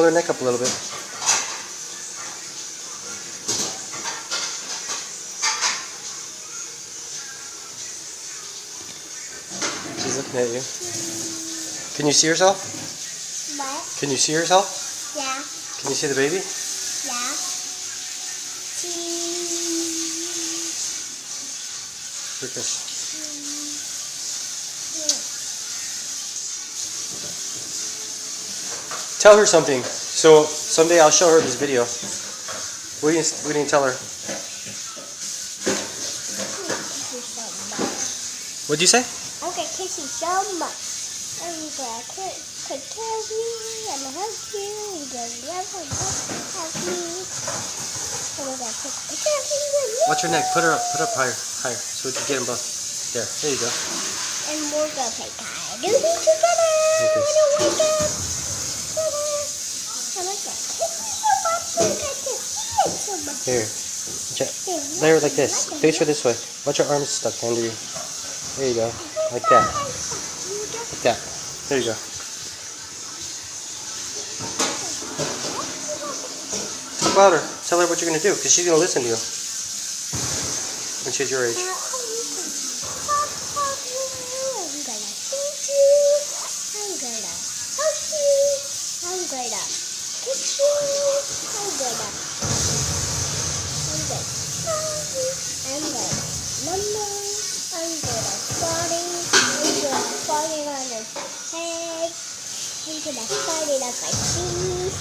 pull her neck up a little bit. She's looking at you. Can you see yourself? What? Can you see yourself? Yeah. Can you see the baby? Yeah. Lucas. Tell her something. So someday I'll show her this video. What do you tell her? What'd you say? I'm gonna kiss you so much. I'm gonna take care of you and hug you and just love and have you. And we're gonna take a picture of you. Watch her neck. Put her up higher, so we can get them both. There you go. And we're gonna play Call of Duty together when you wake up. And I'm gonna kiss you so much. I'm gonna kiss you so much. Here. Lay her like this. Face her this way. Watch her arms stuck under you. There you go. Like that. Like that. There you go. Talk louder. Tell her what you're going to do, because she's going to listen to you when she's your age. I'm gonna feed you. I'm gonna hug you. I'm gonna kiss you. I'm gonna number. I'm gonna fart it on his head. I'm gonna fart it on my teeth.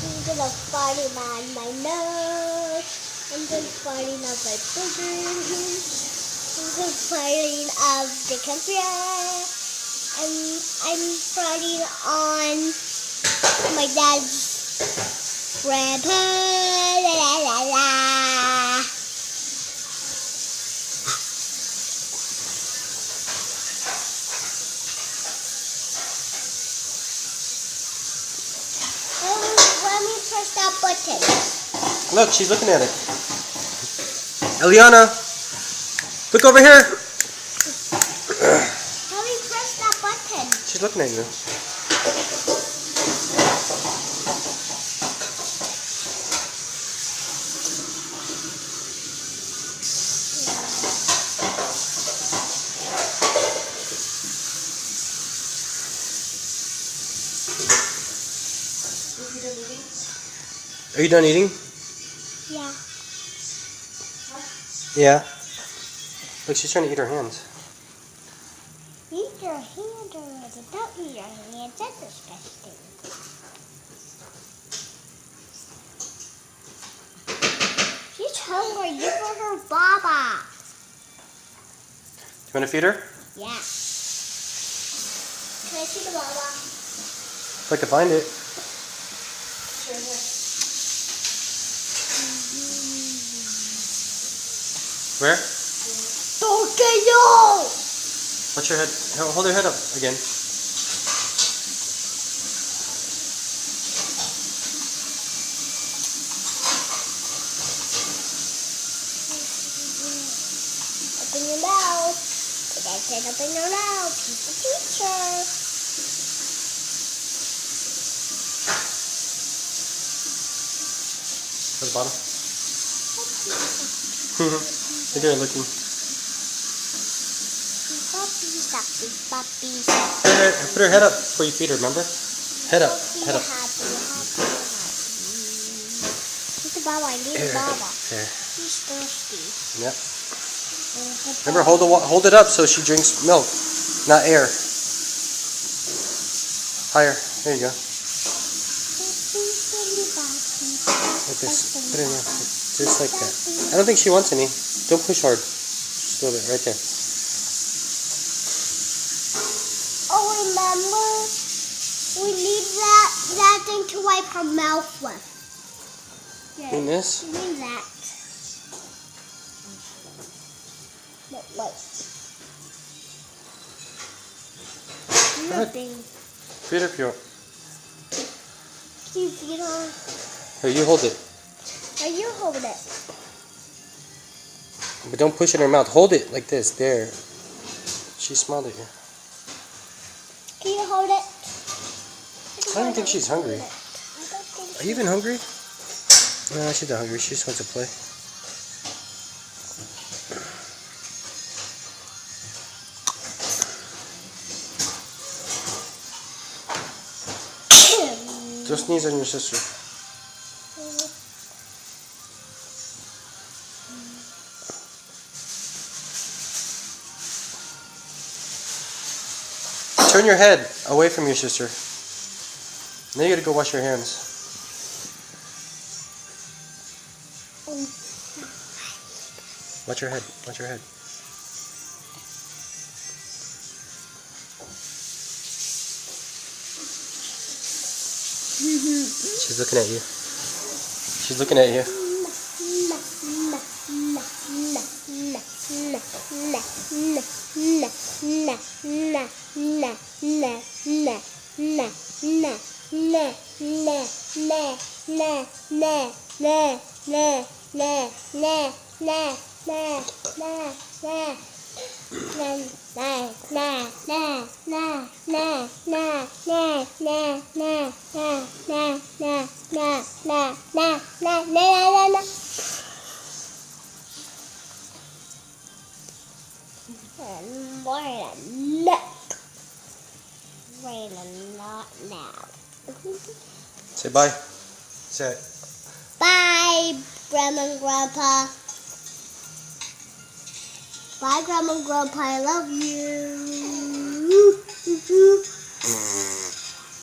I'm gonna fart it on my nose. I'm gonna fart it on my boogers. I'm gonna fart it on the computer. I'm farting on my dad's grandpa. La la la la. Let me press that button. Look, she's looking at it. Eliana, look over here. Let me press that button. She's looking at you. Are you done eating? Yeah. Yeah. Look, she's trying to eat her hands. Eat your hand already. Don't eat your hands. That's disgusting. She's hungry. Give her baba. You want to feed her? Yeah. Can I see the baba? If I can find it. Sure. Where? Tortilla! Watch your head. Hold her head up again. Open your mouth. Put that head up in your mouth. He's the teacher. To the bottom. Look at her looking. Puppies. Put her head up before you feed her, remember? Head up. Head up. Look at Baba. I need Baba. There. He's thirsty. Yep. Remember, hold it up so she drinks milk, not air. Higher. There you go. Like this. Put it in there. Just like that. I don't think she wants any. Don't push hard. Just a little bit. Right there. Oh, remember? We need that thing to wipe her mouth with. Yeah. In this? We need that. Like. Nothing. Feed her if you want. Can you feed her? Here, you hold it. Or you hold it. But don't push it in her mouth. Hold it like this. There. She smiled at you. Can you hold it? I don't think she's hungry. I don't Are you even hungry? No, she's not hungry. She just wants to play. Don't sneeze on your sister. Turn your head away from your sister. Now you gotta go wash your hands. Watch your head. Watch your head. She's looking at you. She's looking at you. Rain a lot now. Say bye. Say it. Bye, Grandma and Grandpa. Bye, Grandma and Grandpa. I love you.